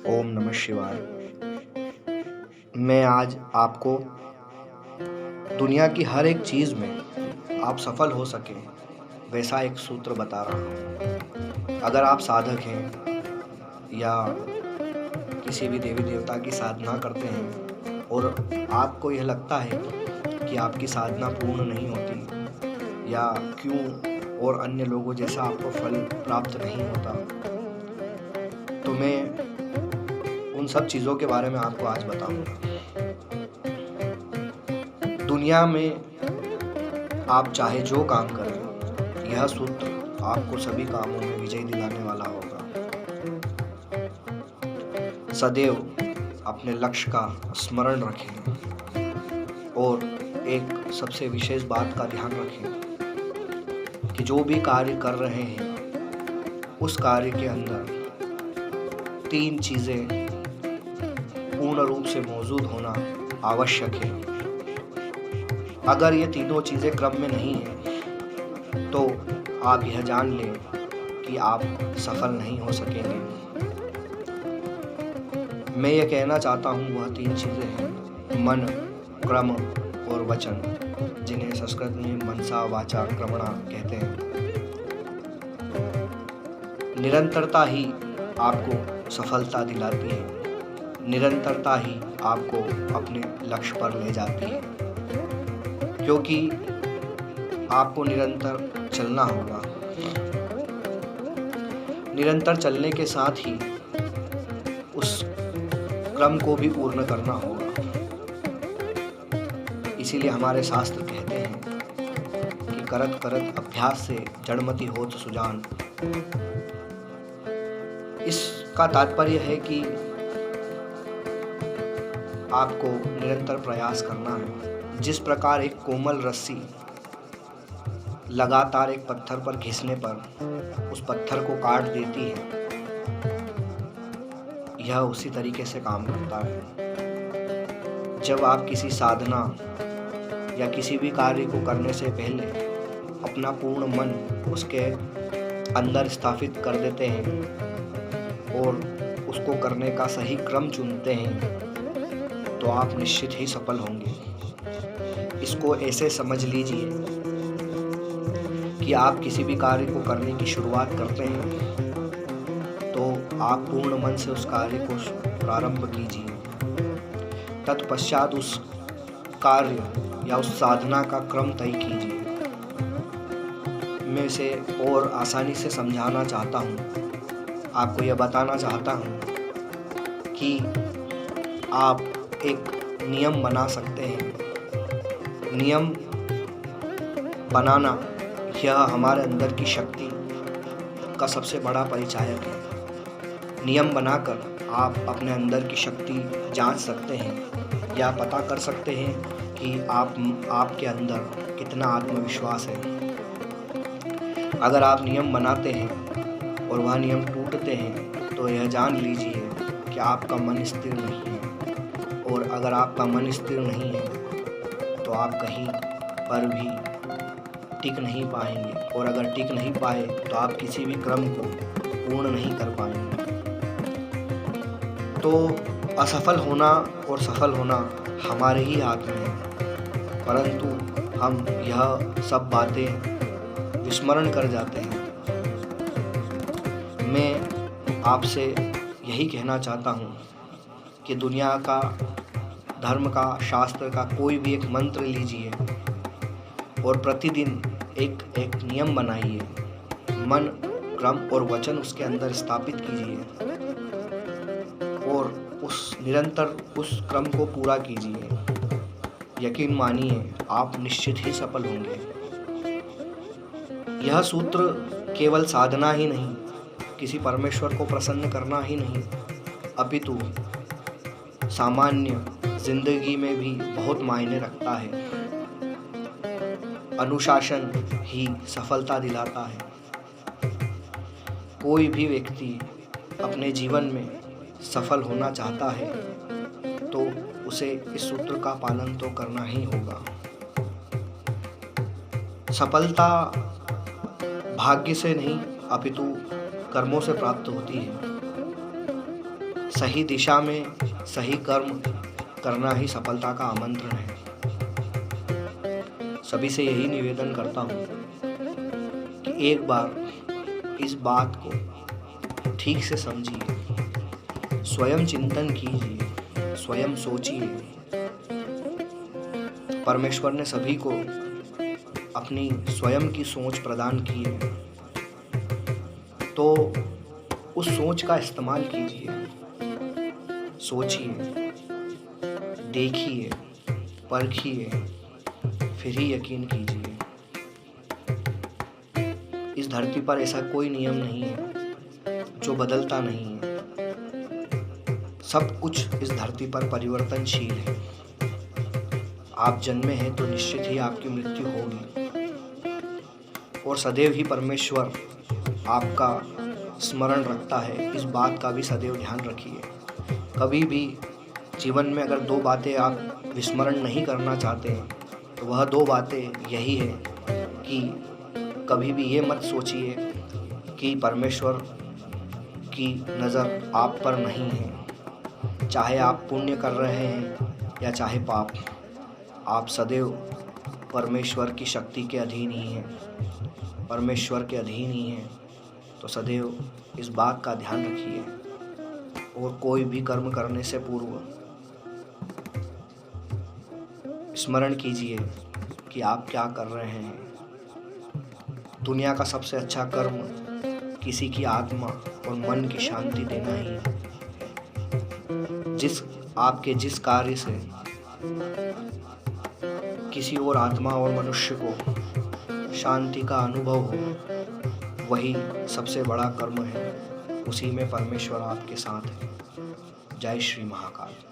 ओम नमः शिवाय। मैं आज आपको दुनिया की हर एक चीज़ में आप सफल हो सकें वैसा एक सूत्र बता रहा हूँ। अगर आप साधक हैं या किसी भी देवी देवता की साधना करते हैं और आपको यह लगता है कि आपकी साधना पूर्ण नहीं होती या क्यों और अन्य लोगों जैसा आपको फल प्राप्त नहीं होता, तो मैं उन सब चीज़ों के बारे में आपको आज बताऊंगा। दुनिया में आप चाहे जो काम करें, यह सूत्र आपको सभी कामों में विजय दिलाने वाला होगा। सदैव अपने लक्ष्य का स्मरण रखें और एक सबसे विशेष बात का ध्यान रखें कि जो भी कार्य कर रहे हैं उस कार्य के अंदर 3 चीज़ें पूर्ण रूप से मौजूद होना आवश्यक है। अगर ये तीनों चीज़ें क्रम में नहीं हैं तो आप यह जान लें कि आप सफल नहीं हो सकेंगे। मैं ये कहना चाहता हूँ वह 3 चीज़ें हैं मन, क्रम और वचन, जिन्हें संस्कृत में मनसा वाचा क्रमणा कहते हैं। निरंतरता ही आपको सफलता दिलाती है, निरंतरता ही आपको अपने लक्ष्य पर ले जाती है, क्योंकि आपको निरंतर चलना होगा। निरंतर चलने के साथ ही उस क्रम को भी पूर्ण करना होगा। इसीलिए हमारे शास्त्र कहते हैं कि करत करत अभ्यास से जड़मति होत सुजान। इसका तात्पर्य है कि आपको निरंतर प्रयास करना है। जिस प्रकार एक कोमल रस्सी लगातार एक पत्थर पर घिसने पर उस पत्थर को काट देती है, यह उसी तरीके से काम करता है। जब आप किसी साधना या किसी भी कार्य को करने से पहले अपना पूर्ण मन उसके अंदर स्थापित कर देते हैं और उसको करने का सही क्रम चुनते हैं, तो आप निश्चित ही सफल होंगे। इसको ऐसे समझ लीजिए कि आप किसी भी कार्य को करने की शुरुआत करते हैं तो आप पूर्ण मन से उस कार्य को प्रारंभ कीजिए। तत्पश्चात उस कार्य या उस साधना का क्रम तय कीजिए। मैं इसे और आसानी से समझाना चाहता हूँ, आपको यह बताना चाहता हूँ कि आप एक नियम बना सकते हैं। नियम बनाना यह हमारे अंदर की शक्ति का सबसे बड़ा परिचायक है। नियम बनाकर आप अपने अंदर की शक्ति जांच सकते हैं या पता कर सकते हैं कि आपके अंदर कितना आत्मविश्वास है। अगर आप नियम बनाते हैं और वह नियम टूटते हैं तो यह जान लीजिए कि आपका मन स्थिर नहीं है, और अगर आपका मन स्थिर नहीं है तो आप कहीं पर भी टिक नहीं पाएंगे, और अगर टिक नहीं पाए तो आप किसी भी क्रम को पूर्ण नहीं कर पाएंगे। तो असफल होना और सफल होना हमारे ही हाथ में है, परंतु हम यह सब बातें विस्मरण कर जाते हैं। मैं आपसे यही कहना चाहता हूँ कि दुनिया का, धर्म का, शास्त्र का कोई भी एक मंत्र लीजिए और प्रतिदिन एक एक नियम बनाइए। मन, क्रम और वचन उसके अंदर स्थापित कीजिए और उस निरंतर उस क्रम को पूरा कीजिए। यकीन मानिए आप निश्चित ही सफल होंगे। यह सूत्र केवल साधना ही नहीं, किसी परमेश्वर को प्रसन्न करना ही नहीं, अपितु सामान्य जिंदगी में भी बहुत मायने रखता है। अनुशासन ही सफलता दिलाता है। कोई भी व्यक्ति अपने जीवन में सफल होना चाहता है तो उसे इस सूत्र का पालन तो करना ही होगा। सफलता भाग्य से नहीं अपितु कर्मों से प्राप्त होती है। सही दिशा में सही कर्म करना ही सफलता का आमंत्रण है। सभी से यही निवेदन करता हूँ कि एक बार इस बात को ठीक से समझिए, स्वयं चिंतन कीजिए, स्वयं सोचिए। परमेश्वर ने सभी को अपनी स्वयं की सोच प्रदान की है, तो उस सोच का इस्तेमाल कीजिए। सोचिए, देखिए, परखिए, फिर ही यकीन कीजिए। इस धरती पर ऐसा कोई नियम नहीं है जो बदलता नहीं है। सब कुछ इस धरती पर परिवर्तनशील है। आप जन्मे हैं तो निश्चित ही आपकी मृत्यु होगी, और सदैव ही परमेश्वर आपका स्मरण रखता है। इस बात का भी सदैव ध्यान रखिए। कभी भी जीवन में अगर दो बातें आप विस्मरण नहीं करना चाहते हैं तो वह दो बातें यही है कि कभी भी ये मत सोचिए कि परमेश्वर की नज़र आप पर नहीं है। चाहे आप पुण्य कर रहे हैं या चाहे पाप, आप सदैव परमेश्वर की शक्ति के अधीन ही हैं, परमेश्वर के अधीन ही हैं। तो सदैव इस बात का ध्यान रखिए, और कोई भी कर्म करने से पूर्व स्मरण कीजिए कि आप क्या कर रहे हैं। दुनिया का सबसे अच्छा कर्म किसी की आत्मा और मन की शांति देना ही है। जिस कार्य से किसी और आत्मा और मनुष्य को शांति का अनुभव हो, वही सबसे बड़ा कर्म है। उसी में परमेश्वर आपके साथ है। जय श्री महाकाल।